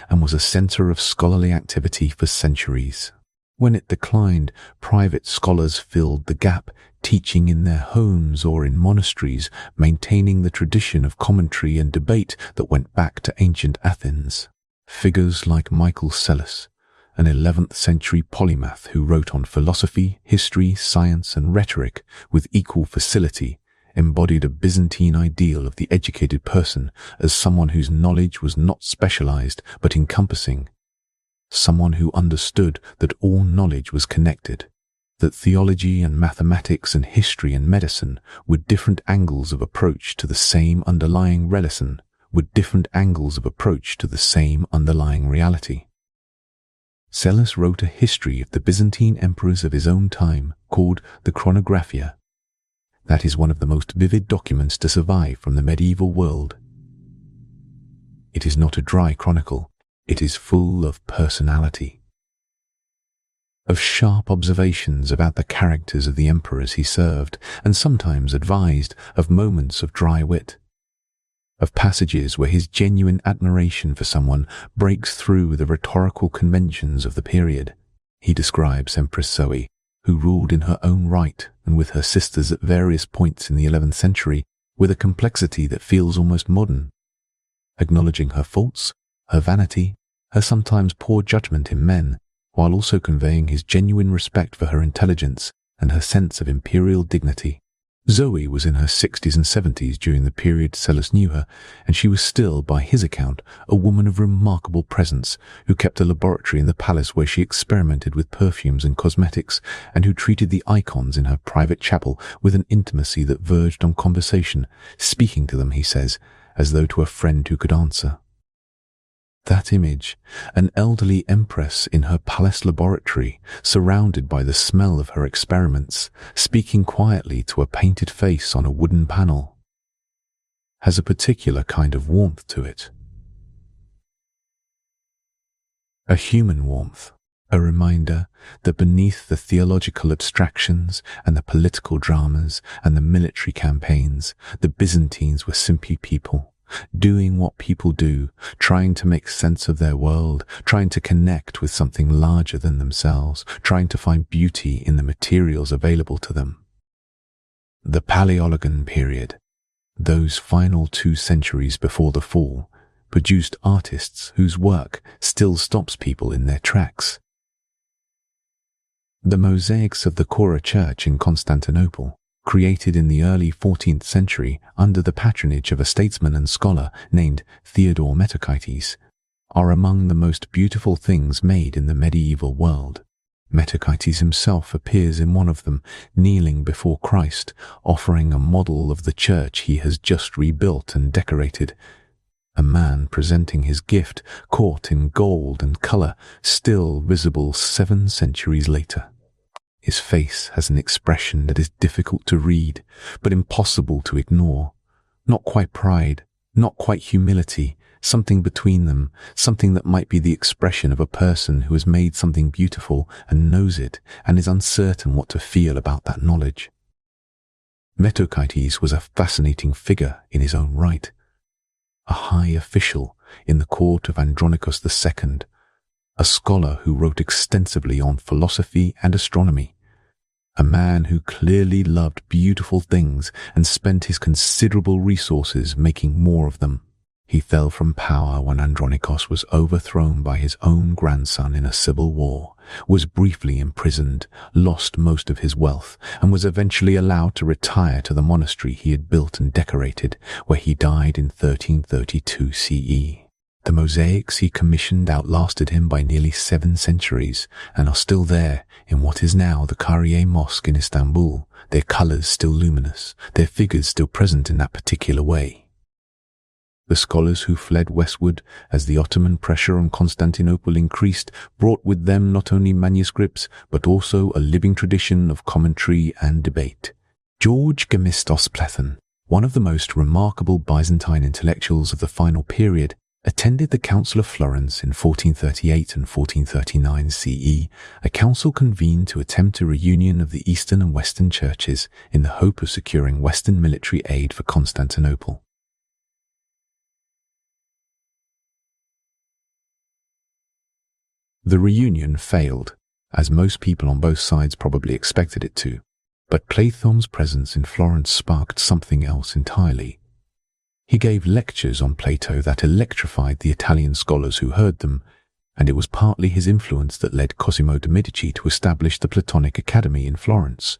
and was a center of scholarly activity for centuries. When it declined, private scholars filled the gap, teaching in their homes or in monasteries, maintaining the tradition of commentary and debate that went back to ancient Athens. Figures like Michael Psellus, an 11th century polymath who wrote on philosophy, history, science, and rhetoric with equal facility, embodied a Byzantine ideal of the educated person as someone whose knowledge was not specialized but encompassing, someone who understood that all knowledge was connected, that theology and mathematics and history and medicine were different angles of approach to the same underlying relation, with different angles of approach to the same underlying reality. Psellus wrote a history of the Byzantine emperors of his own time called the Chronographia. That is one of the most vivid documents to survive from the medieval world. It is not a dry chronicle, it is full of personality, of sharp observations about the characters of the emperors he served, and sometimes advised, of moments of dry wit, of passages where his genuine admiration for someone breaks through the rhetorical conventions of the period. He describes Empress Zoe, who ruled in her own right and with her sisters at various points in the 11th century, with a complexity that feels almost modern, acknowledging her faults, her vanity, her sometimes poor judgment in men, while also conveying his genuine respect for her intelligence and her sense of imperial dignity. Zoe was in her 60s and 70s during the period Psellus knew her, and she was still, by his account, a woman of remarkable presence, who kept a laboratory in the palace where she experimented with perfumes and cosmetics, and who treated the icons in her private chapel with an intimacy that verged on conversation, speaking to them, he says, as though to a friend who could answer. That image, an elderly empress in her palace laboratory, surrounded by the smell of her experiments, speaking quietly to a painted face on a wooden panel, has a particular kind of warmth to it. A human warmth, a reminder that beneath the theological abstractions and the political dramas and the military campaigns, the Byzantines were simply people, doing what people do, trying to make sense of their world, trying to connect with something larger than themselves, trying to find beauty in the materials available to them. The Paleologan period, those final 2 centuries before the fall, produced artists whose work still stops people in their tracks. The mosaics of the Chora Church in Constantinople, created in the early 14th century under the patronage of a statesman and scholar named Theodore Metochites, are among the most beautiful things made in the medieval world. Metochites himself appears in one of them, kneeling before Christ, offering a model of the church he has just rebuilt and decorated. A man presenting his gift, caught in gold and colour, still visible 7 centuries later. His face has an expression that is difficult to read, but impossible to ignore. Not quite pride, not quite humility, something between them, something that might be the expression of a person who has made something beautiful and knows it and is uncertain what to feel about that knowledge. Metochites was a fascinating figure in his own right. A high official in the court of Andronicus II, a scholar who wrote extensively on philosophy and astronomy, a man who clearly loved beautiful things and spent his considerable resources making more of them. He fell from power when Andronicus was overthrown by his own grandson in a civil war, was briefly imprisoned, lost most of his wealth, and was eventually allowed to retire to the monastery he had built and decorated, where he died in 1332 CE. The mosaics he commissioned outlasted him by nearly 7 centuries, and are still there in what is now the Kariye Mosque in Istanbul, their colours still luminous, their figures still present in that particular way. The scholars who fled westward as the Ottoman pressure on Constantinople increased brought with them not only manuscripts, but also a living tradition of commentary and debate. George Gemistos Plethon, one of the most remarkable Byzantine intellectuals of the final period, attended the Council of Florence in 1438 and 1439 CE, a council convened to attempt a reunion of the Eastern and Western churches in the hope of securing Western military aid for Constantinople. The reunion failed, as most people on both sides probably expected it to, but Platon's presence in Florence sparked something else entirely. He gave lectures on Plato that electrified the Italian scholars who heard them, and it was partly his influence that led Cosimo de' Medici to establish the Platonic Academy in Florence,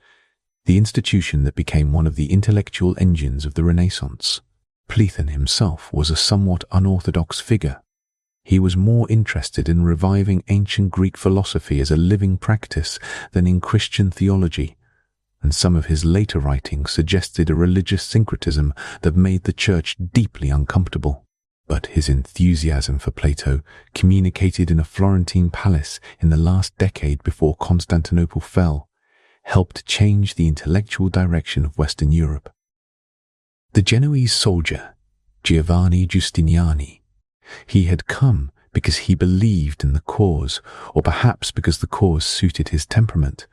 the institution that became one of the intellectual engines of the Renaissance. Platon himself was a somewhat unorthodox figure. He was more interested in reviving ancient Greek philosophy as a living practice than in Christian theology, and some of his later writings suggested a religious syncretism that made the church deeply uncomfortable. But his enthusiasm for Plato, communicated in a Florentine palace in the last decade before Constantinople fell, helped change the intellectual direction of Western Europe. The Genoese soldier, Giovanni Justiniani, he had come because he believed in the cause, or perhaps because the cause suited his temperament,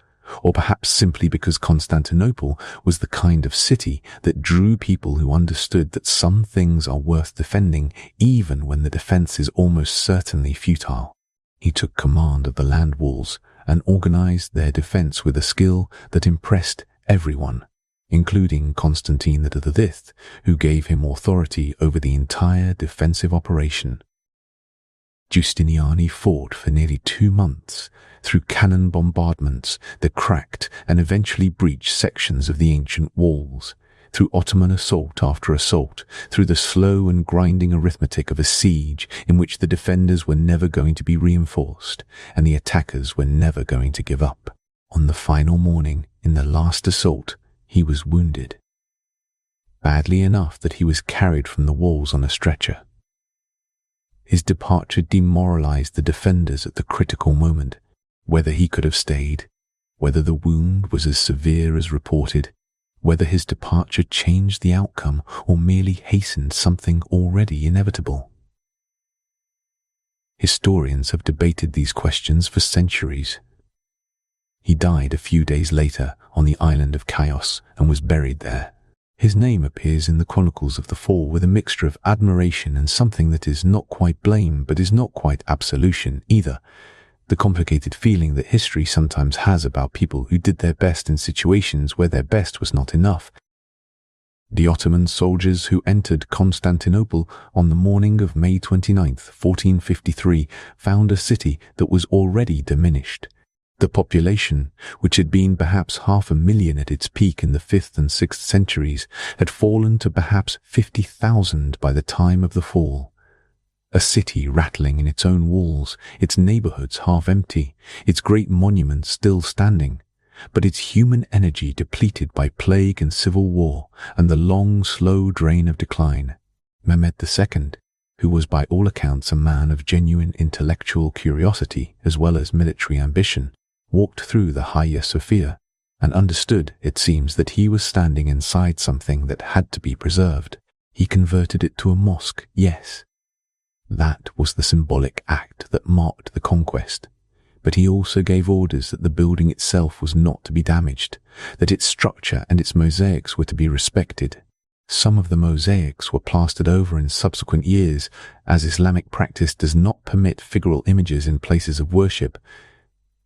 or perhaps simply because Constantinople was the kind of city that drew people who understood that some things are worth defending even when the defense is almost certainly futile. He took command of the land walls and organized their defense with a skill that impressed everyone, including Constantine V, who gave him authority over the entire defensive operation. Justiniani fought for nearly 2 months through cannon bombardments that cracked and eventually breached sections of the ancient walls, through Ottoman assault after assault, through the slow and grinding arithmetic of a siege in which the defenders were never going to be reinforced and the attackers were never going to give up. On the final morning, in the last assault, he was wounded, badly enough that he was carried from the walls on a stretcher. His departure demoralized the defenders at the critical moment. Whether he could have stayed, whether the wound was as severe as reported, whether his departure changed the outcome or merely hastened something already inevitable. Historians have debated these questions for centuries. He died a few days later on the island of Chios and was buried there. His name appears in the chronicles of the fall with a mixture of admiration and something that is not quite blame but is not quite absolution either. The complicated feeling that history sometimes has about people who did their best in situations where their best was not enough. The Ottoman soldiers who entered Constantinople on the morning of May 29, 1453, found a city that was already diminished. The population, which had been perhaps 500,000 at its peak in the 5th and 6th centuries, had fallen to perhaps 50,000 by the time of the fall. A city rattling in its own walls, its neighborhoods half empty, its great monuments still standing, but its human energy depleted by plague and civil war and the long, slow drain of decline. Mehmed II, who was by all accounts a man of genuine intellectual curiosity as well as military ambition, walked through the Hagia Sophia and understood, it seems, that he was standing inside something that had to be preserved. He converted it to a mosque, yes. That was the symbolic act that marked the conquest. But he also gave orders that the building itself was not to be damaged, that its structure and its mosaics were to be respected. Some of the mosaics were plastered over in subsequent years, as Islamic practice does not permit figural images in places of worship.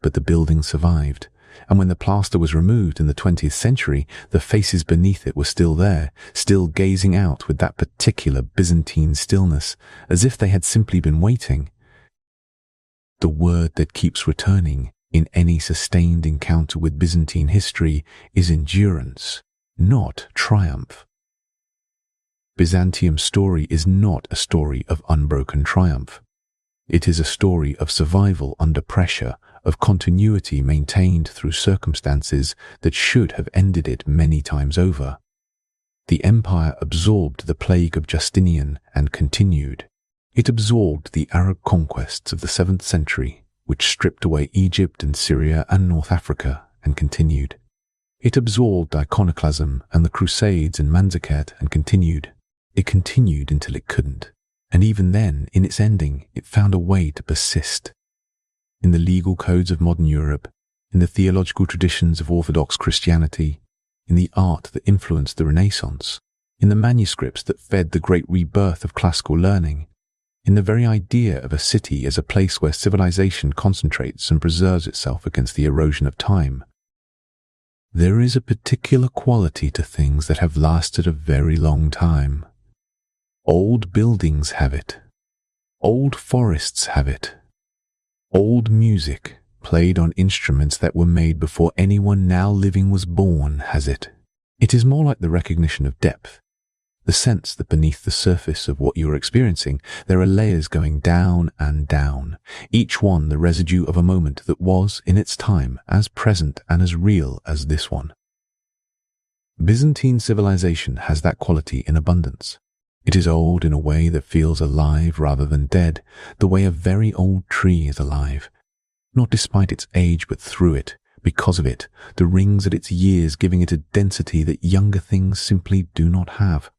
But the building survived, and when the plaster was removed in the 20th century, the faces beneath it were still there, still gazing out with that particular Byzantine stillness, as if they had simply been waiting. The word that keeps returning in any sustained encounter with Byzantine history is endurance, not triumph. Byzantium's story is not a story of unbroken triumph. It is a story of survival under pressure, of continuity maintained through circumstances that should have ended it many times over. The empire absorbed the plague of Justinian and continued. It absorbed the Arab conquests of the 7th century, which stripped away Egypt and Syria and North Africa, and continued. It absorbed iconoclasm and the Crusades and Manzikert and continued. It continued until it couldn't. And even then, in its ending, it found a way to persist. In the legal codes of modern Europe, in the theological traditions of Orthodox Christianity, in the art that influenced the Renaissance, in the manuscripts that fed the great rebirth of classical learning, in the very idea of a city as a place where civilization concentrates and preserves itself against the erosion of time. There is a particular quality to things that have lasted a very long time. Old buildings have it. Old forests have it. Old music, played on instruments that were made before anyone now living was born, has it. It is more like the recognition of depth. The sense that beneath the surface of what you are experiencing, there are layers going down and down, each one the residue of a moment that was, in its time, as present and as real as this one. Byzantine civilization has that quality in abundance. It is old in a way that feels alive rather than dead, the way a very old tree is alive. Not despite its age, but through it, because of it, the rings at its years giving it a density that younger things simply do not have.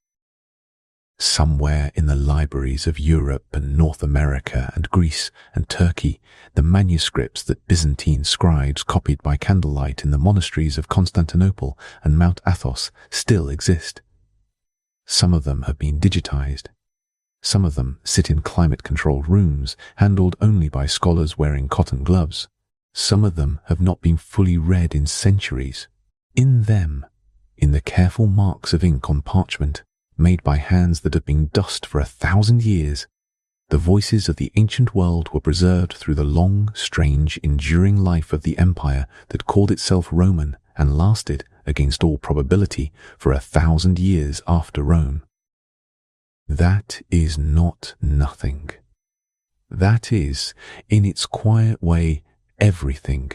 Somewhere in the libraries of Europe and North America and Greece and Turkey, the manuscripts that Byzantine scribes copied by candlelight in the monasteries of Constantinople and Mount Athos still exist. Some of them have been digitized. Some of them sit in climate-controlled rooms, handled only by scholars wearing cotton gloves. Some of them have not been fully read in centuries. In them, in the careful marks of ink on parchment, made by hands that have been dust for 1,000 years, the voices of the ancient world were preserved through the long, strange, enduring life of the empire that called itself Roman and lasted, against all probability, for 1,000 years after Rome. That is not nothing. That is, in its quiet way, everything.